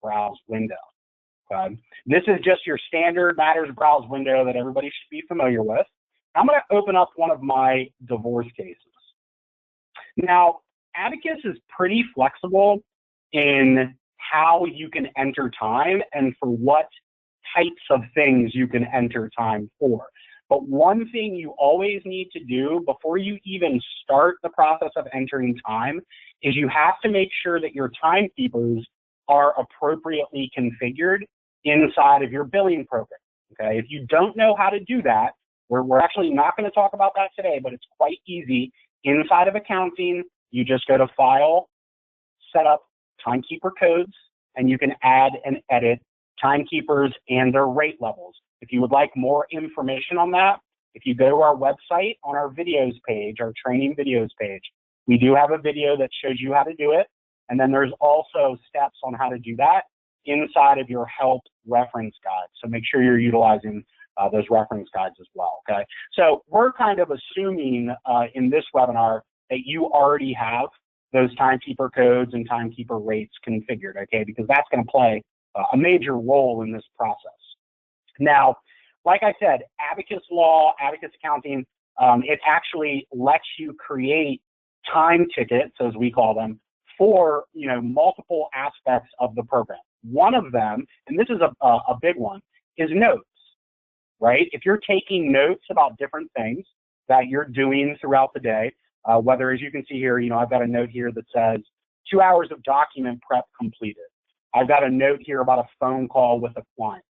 browse window. This is just your standard matters browse window that everybody should be familiar with. I'm going to open up one of my divorce cases. Now, Abacus is pretty flexible in how you can enter time and for what types of things you can enter time for. But one thing you always need to do before you even start the process of entering time is you have to make sure that your timekeepers are appropriately configured inside of your billing program. Okay, if you don't know how to do that, we're actually not going to talk about that today, but it's quite easy. Inside of accounting, you just go to File, Set Up Timekeeper Codes, and you can add and edit timekeepers and their rate levels. If you would like more information on that, if you go to our website on our videos page, our training videos page, we do have a video that shows you how to do it. And then there's also steps on how to do that inside of your help reference guide. So make sure you're utilizing those reference guides as well, okay? So we're kind of assuming in this webinar that you already have those timekeeper codes and timekeeper rates configured, okay? Because that's gonna play a major role in this process. Now, like I said, Abacus Law, Abacus Accounting, it actually lets you create time tickets, as we call them, for multiple aspects of the program. One of them, and this is a big one, is notes, right? If you're taking notes about different things that you're doing throughout the day, whether, as you can see here, I've got a note here that says 2 hours of document prep completed. I've got a note here about a phone call with a client.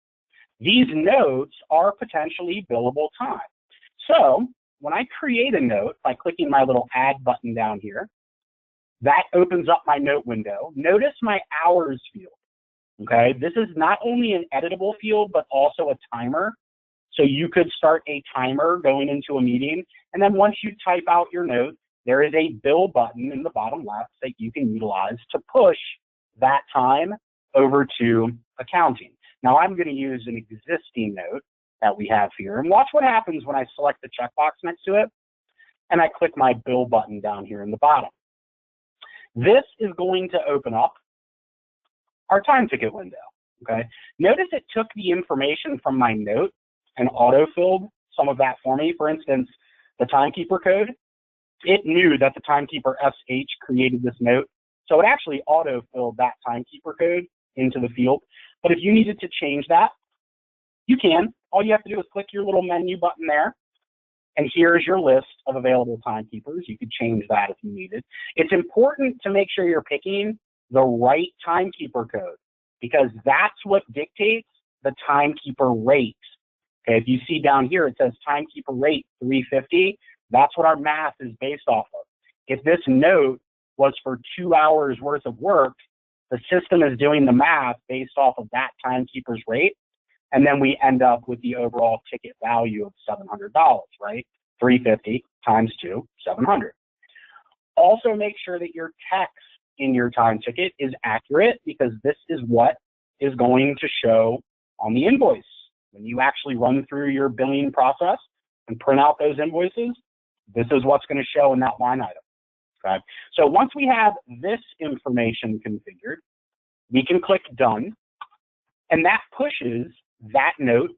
These notes are potentially billable time. So when I create a note by clicking my little add button down here, that opens up my note window. Notice my hours field, okay? This is not only an editable field, but also a timer. So you could start a timer going into a meeting, and then once you type out your note, there is a bill button in the bottom left that you can utilize to push that time over to accounting. Now I'm going to use an existing note that we have here, and watch what happens when I select the checkbox next to it, and I click my bill button down here in the bottom. This is going to open up our time ticket window, okay? Notice it took the information from my note and auto-filled some of that for me. For instance, the timekeeper code, it knew that the timekeeper SH created this note, so it actually auto-filled that timekeeper code into the field. But if you needed to change that, you can. All you have to do is click your little menu button there, and here's your list of available timekeepers. You could change that if you needed. It's important to make sure you're picking the right timekeeper code, because that's what dictates the timekeeper rate. Okay, if you see down here, it says timekeeper rate 350. That's what our math is based off of. If this note was for 2 hours worth of work, the system is doing the math based off of that timekeeper's rate, and then we end up with the overall ticket value of $700, right? 350 times 2, 700. Also make sure that your text in your time ticket is accurate, because this is what is going to show on the invoice. When you actually run through your billing process and print out those invoices, this is what's going to show in that line item. Okay? So once we have this information configured, we can click Done, and that pushes that note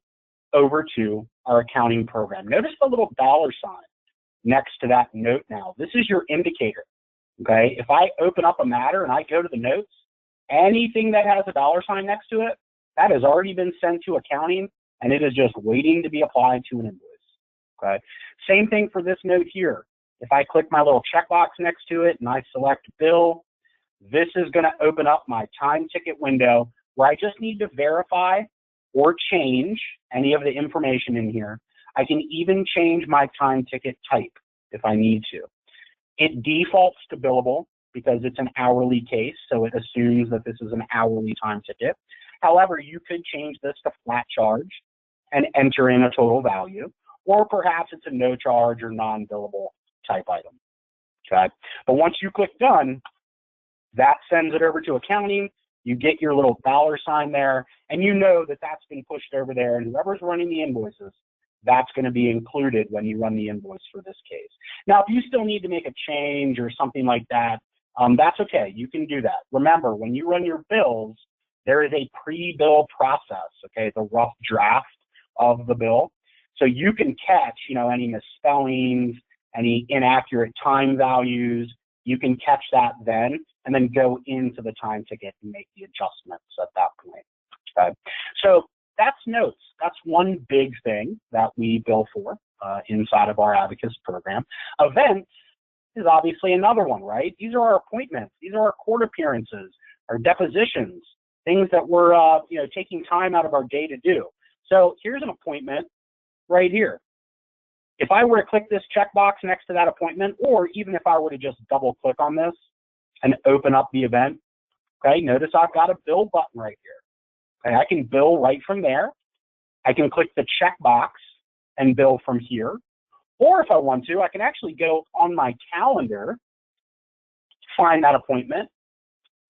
over to our accounting program. Notice the little $ next to that note now. This is your indicator. Okay? If I open up a matter and I go to the notes, anything that has a $ next to it, that has already been sent to accounting, and it is just waiting to be applied to an invoice. Okay? Same thing for this note here. If I click my little checkbox next to it and I select bill, this is going to open up my time ticket window where I just need to verify or change any of the information in here. I can even change my time ticket type if I need to. It defaults to billable because it's an hourly case, so it assumes that this is an hourly time ticket. However, you could change this to flat charge and enter in a total value, or perhaps it's a no charge or non-billable type item. Okay? But once you click Done, that sends it over to accounting. You get your little $ there, and you know that that's been pushed over there, and whoever's running the invoices, that's going to be included when you run the invoice for this case. Now, if you still need to make a change or something like that, that's okay. You can do that. Remember, when you run your bills, there is a pre-bill process, okay, the rough draft of the bill. So you can catch, any misspellings, any inaccurate time values. You can catch that then, and then go into the time ticket and make the adjustments at that point. Okay. So that's notes. That's one big thing that we bill for inside of our Abacus program. Events is obviously another one, right? These are our appointments. These are our court appearances, our depositions, things that we're taking time out of our day to do. So here's an appointment right here. If I were to click this checkbox next to that appointment, or even if I were to just double click on this and open up the event, okay, notice I've got a bill button right here. Okay, I can bill right from there. I can click the checkbox and bill from here. Or if I want to, I can actually go on my calendar, find that appointment,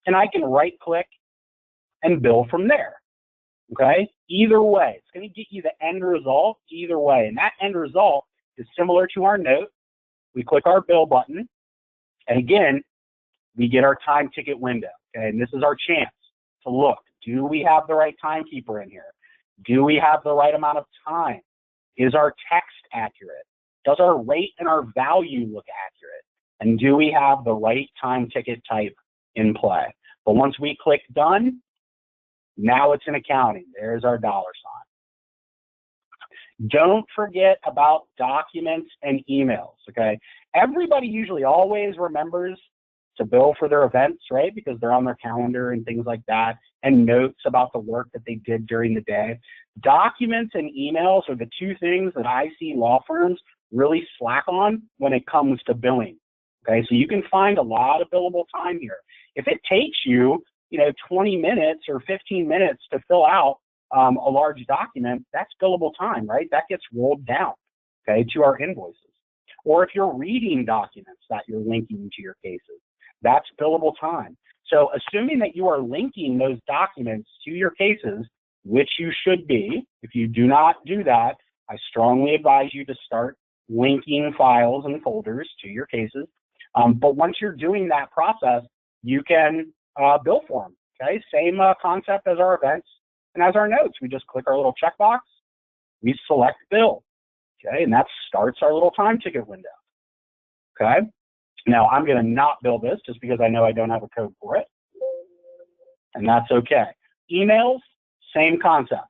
and I can right click and bill from there. Okay, either way, it's going to get you the end result either way. And that end result is similar to our note. We click our bill button, and again, we get our time ticket window. Okay, and this is our chance to look. Do we have the right timekeeper in here? Do we have the right amount of time? Is our text accurate? Does our rate and our value look accurate? And do we have the right time ticket type in play? But once we click done, now it's in accounting. There's our dollar sign. Don't forget about documents and emails, okay? Everybody usually always remembers to bill for their events, right? Because they're on their calendar and things like that, and notes about the work that they did during the day. Documents and emails are the two things that I see law firms really slack on when it comes to billing, okay? So you can find a lot of billable time here. If it takes you, 20 minutes or 15 minutes to fill out a large document, that's billable time, right? That gets rolled down, okay, to our invoices. Or if you're reading documents that you're linking to your cases, that's billable time. So assuming that you are linking those documents to your cases, which you should be, if you do not do that, I strongly advise you to start linking files and folders to your cases. But once you're doing that process, you can bill for them, okay? Same concept as our events and as our notes. We just click our little checkbox, we select bill, okay? And that starts our little time ticket window, okay? Now, I'm going to not bill this just because I know I don't have a code for it, and that's okay. Emails, same concept,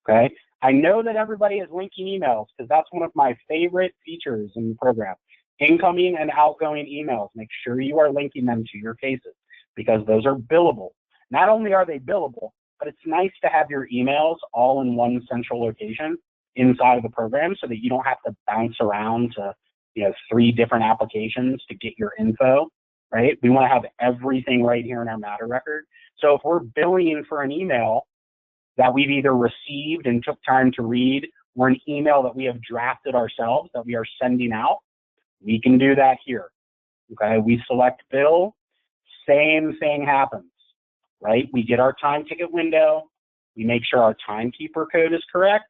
okay? I know that everybody is linking emails because that's one of my favorite features in the program. Incoming and outgoing emails, make sure you are linking them to your cases because those are billable. Not only are they billable, but it's nice to have your emails all in one central location inside of the program so that you don't have to bounce around to 3 different applications to get your info, right? We want to have everything right here in our matter record. So if we're billing for an email that we've either received and took time to read or an email that we have drafted ourselves that we are sending out, we can do that here, okay? We select bill, same thing happens, right? We get our time ticket window, we make sure our timekeeper code is correct,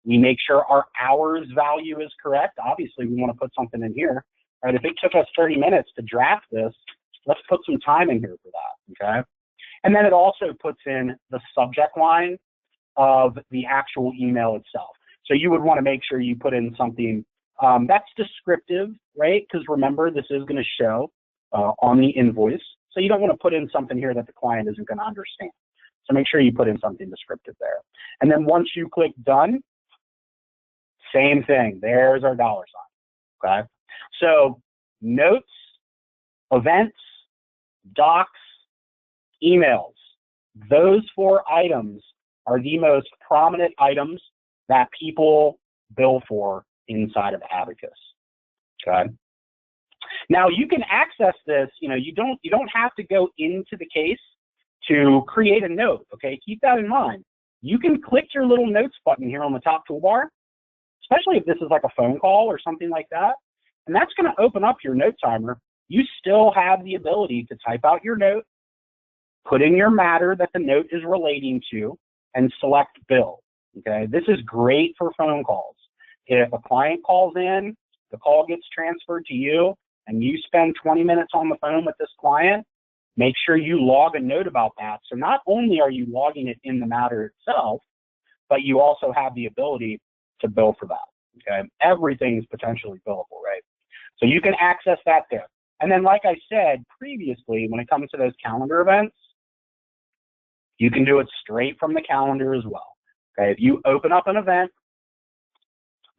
we make sure our hours value is correct. Obviously, we want to put something in here, right? If it took us 30 minutes to draft this, let's put some time in here for that, okay? And then it also puts in the subject line of the actual email itself. So you would want to make sure you put in something that's descriptive, right? Because remember, this is going to show on the invoice. So you don't want to put in something here that the client isn't going to understand. So make sure you put in something descriptive there. And then once you click done, same thing. There's our dollar sign, okay? So notes, events, docs, emails, those 4 items are the most prominent items that people bill for inside of Abacus, okay? Now you can access this, you don't have to go into the case to create a note, okay? Keep that in mind. You can click your little notes button here on the top toolbar, especially if this is like a phone call or something like that, and that's going to open up your note timer. You still have the ability to type out your note, put in your matter that the note is relating to, and select bill, okay? This is great for phone calls. If a client calls in, the call gets transferred to you, and you spend 20 minutes on the phone with this client, make sure you log a note about that. So not only are you logging it in the matter itself, but you also have the ability to bill for that, okay? Everything's potentially billable, right? So you can access that there. And then like I said previously, when it comes to those calendar events, you can do it straight from the calendar as well, okay? If you open up an event,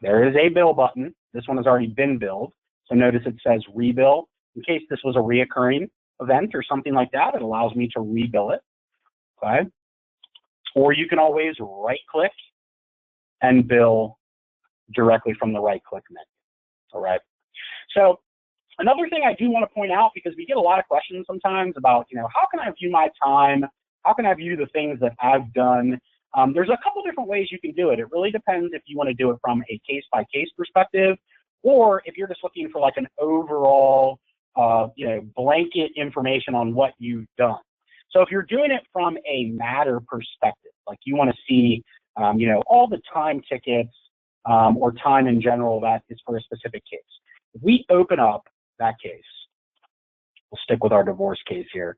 there is a bill button. This one has already been billed. So notice it says rebill. In case this was a reoccurring event or something like that, it allows me to rebill it, okay? Or you can always right-click and bill directly from the right-click menu, all right? So another thing I do want to point out, because we get a lot of questions sometimes about, how can I view my time? How can I view the things that I've done? There's a couple different ways you can do it. It really depends if you want to do it from a case-by-case perspective, or if you're just looking for like an overall, blanket information on what you've done. So if you're doing it from a matter perspective, like you want to see, all the time tickets or time in general that is for a specific case. If we open up that case, we'll stick with our divorce case here.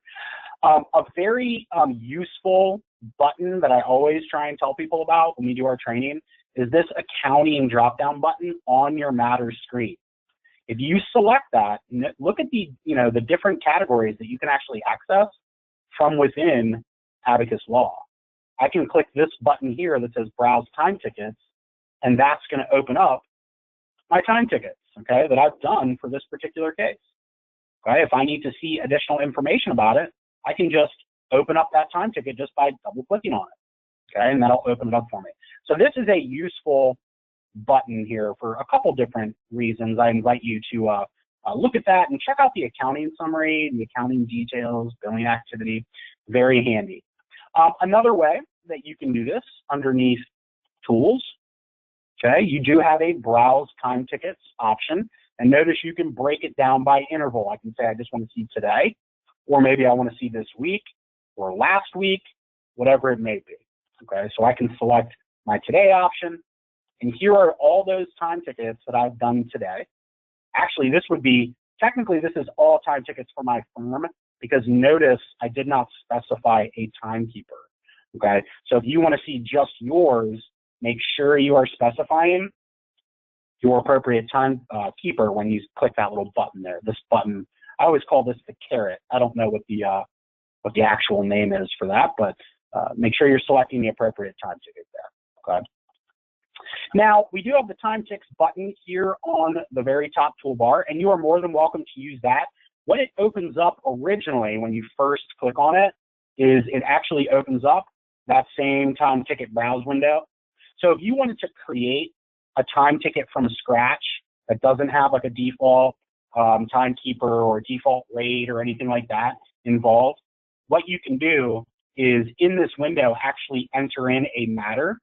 A very useful button that I always try and tell people about when we do our training is this accounting drop-down button on your matter screen. If you select that, look at the different categories that you can actually access from within Abacus Law. I can click this button here that says Browse Time Tickets, and that's going to open up my time tickets, okay, that I've done for this particular case. Okay, if I need to see additional information about it, I can just open up that time ticket just by double-clicking on it, okay, and that'll open it up for me. So this is a useful button here for a couple different reasons. I invite you to look at that and check out the accounting summary, the accounting details, billing activity, very handy. Another way that you can do this underneath Tools, okay, you do have a Browse Time Tickets option, and notice you can break it down by interval. I can say I just want to see today, or maybe I want to see this week or last week, whatever it may be, okay? So I can select my today option, and here are all those time tickets that I've done today. Actually, technically this is all time tickets for my firm, because notice I did not specify a timekeeper, okay? So if you want to see just yours, make sure you are specifying your appropriate timekeeper when you click that little button there. This button, I always call this the caret. I don't know what the actual name is for that, but make sure you're selecting the appropriate time ticket there, okay? Now, we do have the time ticks button here on the very top toolbar, and you are more than welcome to use that. What it opens up originally when you first click on it is it actually opens up that same time ticket browse window. So if you wanted to create a time ticket from scratch that doesn't have like a default timekeeper or default rate or anything like that involved, what you can do is in this window actually enter in a matter.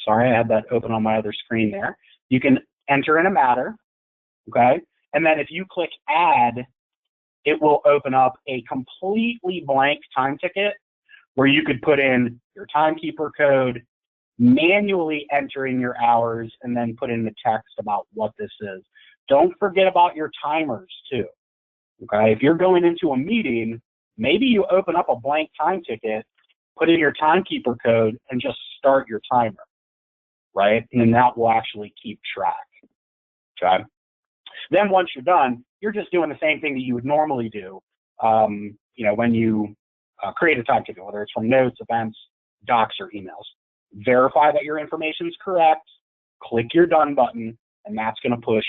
Sorry, I had that open on my other screen there. You can enter in a matter, okay? And then if you click Add, it will open up a completely blank time ticket where you could put in your timekeeper code, manually enter in your hours, and then put in the text about what this is. Don't forget about your timers too, okay? If you're going into a meeting, maybe you open up a blank time ticket, put in your timekeeper code, and just start your timer, right? And then that will actually keep track, okay? Then once you're done, you're just doing the same thing that you would normally do, when you create a time ticket, whether it's from notes, events, docs, or emails. Verify that your information is correct, click your done button, and that's going to push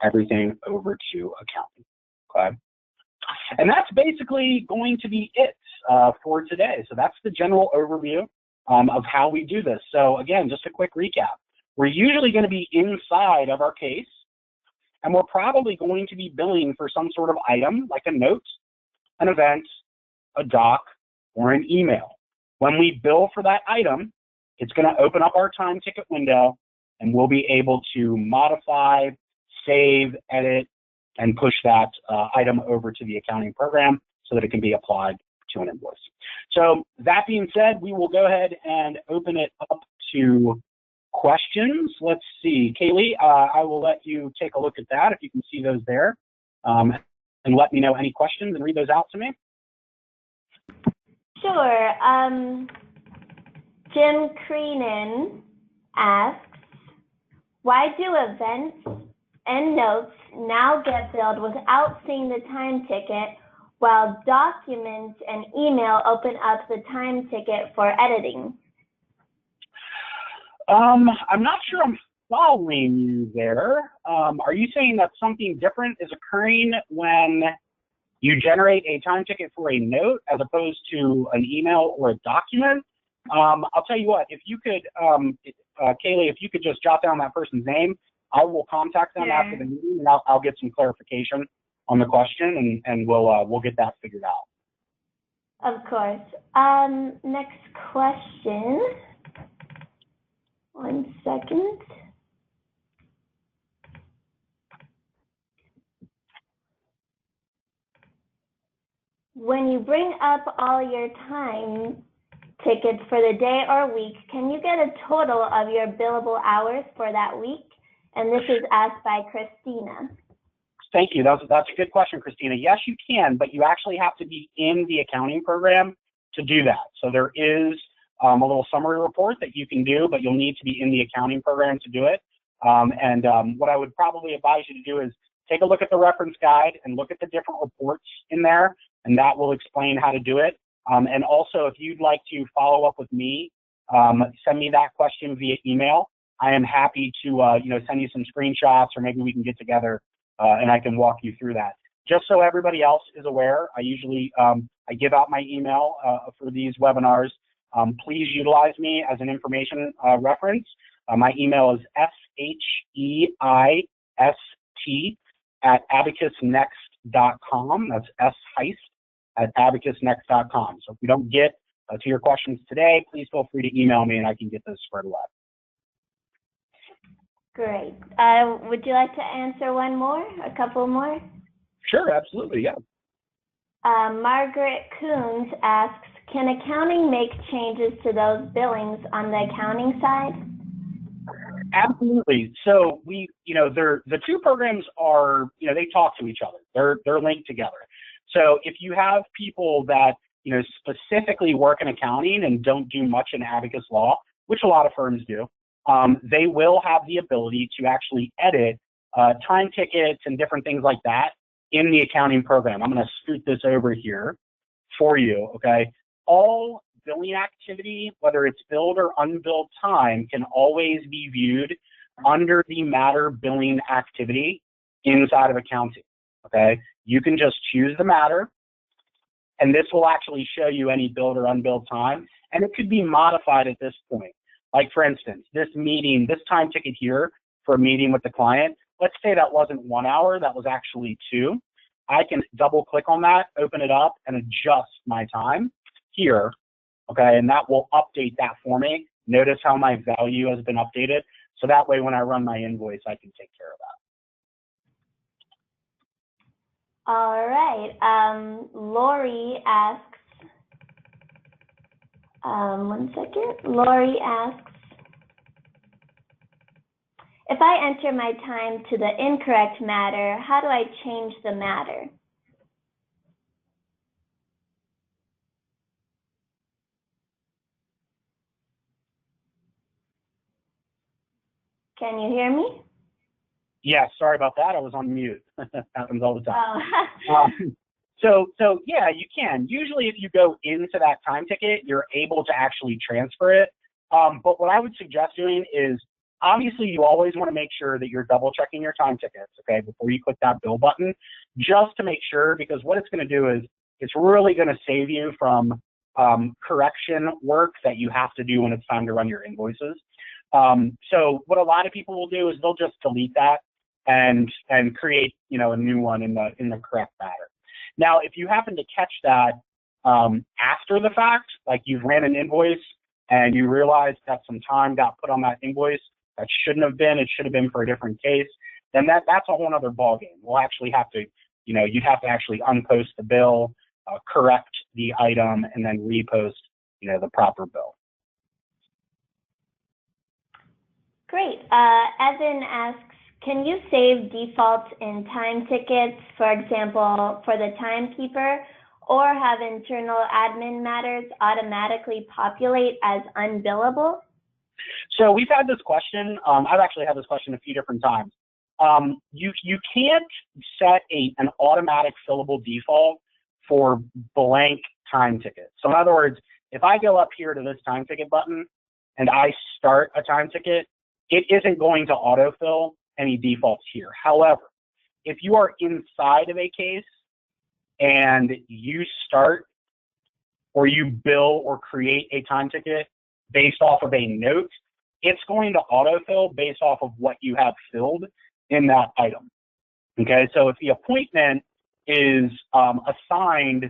everything over to accounting, okay? And that's basically going to be it for today. So that's the general overview of how we do this. So again, just a quick recap. We're usually going to be inside of our case, and we're probably going to be billing for some sort of item, like a note, an event, a doc, or an email. When we bill for that item, it's going to open up our time ticket window, and we'll be able to modify, save, edit, and push that item over to the accounting program so that it can be applied to an invoice. So that being said, we will go ahead and open it up to questions. Let's see, Kaylee, I will let you take a look at that if you can see those there. and let me know any questions and read those out to me? Sure. Jim Creenan asks, why do events and notes now get billed without seeing the time ticket, while documents and email open up the time ticket for editing? I'm not sure I'm following you there. Are you saying that something different is occurring when you generate a time ticket for a note as opposed to an email or a document? I'll tell you what, if you could, Kaylee, if you could just jot down that person's name, I will contact them after the meeting, and I'll get some clarification on the question, and we'll get that figured out. Of course. Next question. 1 second. When you bring up all your time tickets for the day or week, can you get a total of your billable hours for that week? And this is asked by Christina. Thank you. That's a good question, Christina. Yes, you can, but you actually have to be in the accounting program to do that. So there is a little summary report that you can do, but you'll need to be in the accounting program to do it. What I would probably advise you to do is take a look at the reference guide and look at the different reports in there, and that will explain how to do it. And also, if you'd like to follow up with me, send me that question via email. I am happy to send you some screenshots, or maybe we can get together and I can walk you through that. Just so everybody else is aware, I usually I give out my email for these webinars. Please utilize me as an information reference. My email is sheist@abacusnext.com. That's sheist@abacusnext.com. So if we don't get to your questions today, please feel free to email me and I can get those squared away. Great. Would you like to answer one more, a couple more? Sure, absolutely, yeah. Margaret Coons asks, can accounting make changes to those billings on the accounting side? Absolutely. So the two programs are, they talk to each other. They're linked together. So if you have people that, specifically work in accounting and don't do much in Abacus Law, which a lot of firms do, they will have the ability to actually edit time tickets and different things like that in the accounting program. I'm going to scoot this over here for you, okay? All billing activity, whether it's billed or unbilled time, can always be viewed under the matter billing activity inside of accounting, okay? You can just choose the matter, and this will actually show you any billed or unbilled time, and it could be modified at this point. Like, for instance, this time ticket here for a meeting with the client, let's say that wasn't 1 hour, that was actually 2. I can double click on that, open it up, and adjust my time here, okay? And that will update that for me. Notice how my value has been updated. So that way, when I run my invoice, I can take care of that. All right. Lori asks, 1 second. Lori asks, if I enter my time to the incorrect matter, how do I change the matter? Can you hear me? Yeah, sorry about that. I was on mute. Happens all the time. Oh. So yeah, you can. Usually if you go into that time ticket, you're able to actually transfer it. But what I would suggest doing is, obviously you always want to make sure that you're double checking your time tickets, okay, before you click that bill button, just to make sure, because what it's going to do is it's really going to save you from correction work that you have to do when it's time to run your invoices. So what a lot of people will do is they'll just delete that and create, a new one in the correct matter. Now, if you happen to catch that after the fact, like you've ran an invoice and you realize that some time got put on that invoice that shouldn't have been, it should have been for a different case, then that's a whole other ballgame. We'll actually have to, you'd have to actually unpost the bill, correct the item, and then repost, the proper bill. Great. Evan asks, can you save defaults in time tickets, for example, for the timekeeper, or have internal admin matters automatically populate as unbillable? So we've had this question. I've actually had this question a few different times. You can't set an automatic fillable default for blank time tickets. So in other words, if I go up here to this time ticket button and I start a time ticket, it isn't going to autofill any defaults here. However, if you are inside of a case and you start or you bill or create a time ticket based off of a note, it's going to autofill based off of what you have filled in that item. Okay, so if the appointment is assigned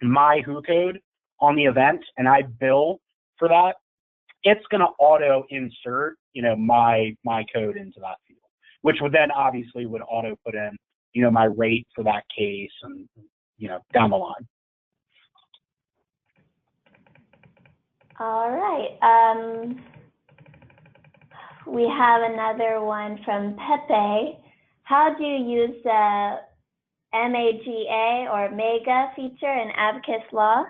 my WHO code on the event and I bill for that, it's going to auto insert, my code into that field, which would then obviously would auto put in, my rate for that case and, down the line. All right. We have another one from Pepe. How do you use the MAGA or MEGA feature in Abacus Law?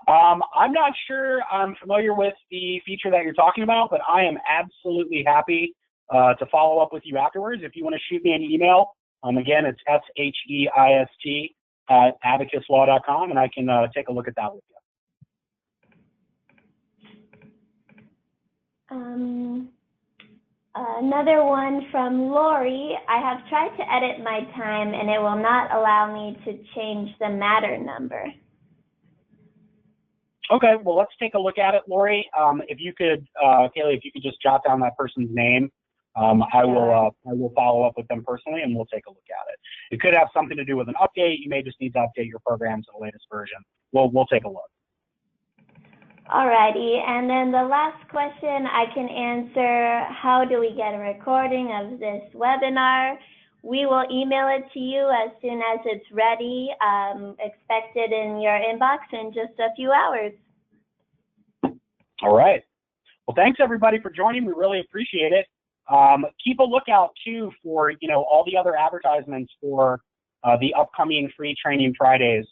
I'm not sure I'm familiar with the feature that you're talking about, but I am absolutely happy to follow up with you afterwards. If you want to shoot me an email, again, it's SHEIST@abacuslaw.com, and I can take a look at that with you. Another one from Lori. I have tried to edit my time and it will not allow me to change the matter number. Okay, well, let's take a look at it, Lori. If you could, Kaylee, if you could just jot down that person's name, I will follow up with them personally and we'll take a look at it. It could have something to do with an update. You may just need to update your program to the latest version. We'll take a look. Alrighty, and then the last question I can answer, how do we get a recording of this webinar? We will email it to you as soon as it's ready, expected in your inbox in just a few hours. All right. Well, thanks everybody for joining. We really appreciate it. Keep a lookout too for, all the other advertisements for the upcoming free training Fridays.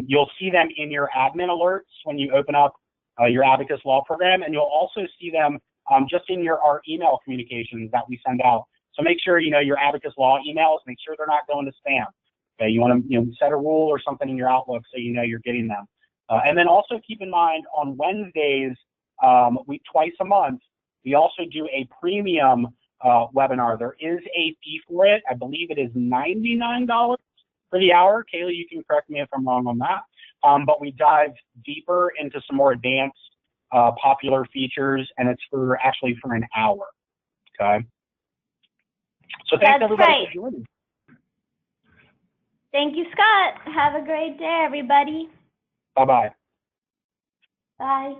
You'll see them in your admin alerts when you open up your Abacus Law program, and you'll also see them just in our email communications that we send out. So make sure, your Abacus Law emails, make sure they're not going to spam. Okay, you want to, set a rule or something in your Outlook so you're getting them. And then also keep in mind on Wednesdays, twice a month, we also do a premium webinar. There is a fee for it. I believe it is $99 for the hour. Kaylee, you can correct me if I'm wrong on that. But we dive deeper into some more advanced popular features, and it's actually for an hour. Okay. So thanks everybody for joining. Thank you, Scott. Have a great day, everybody. Bye-bye. Bye.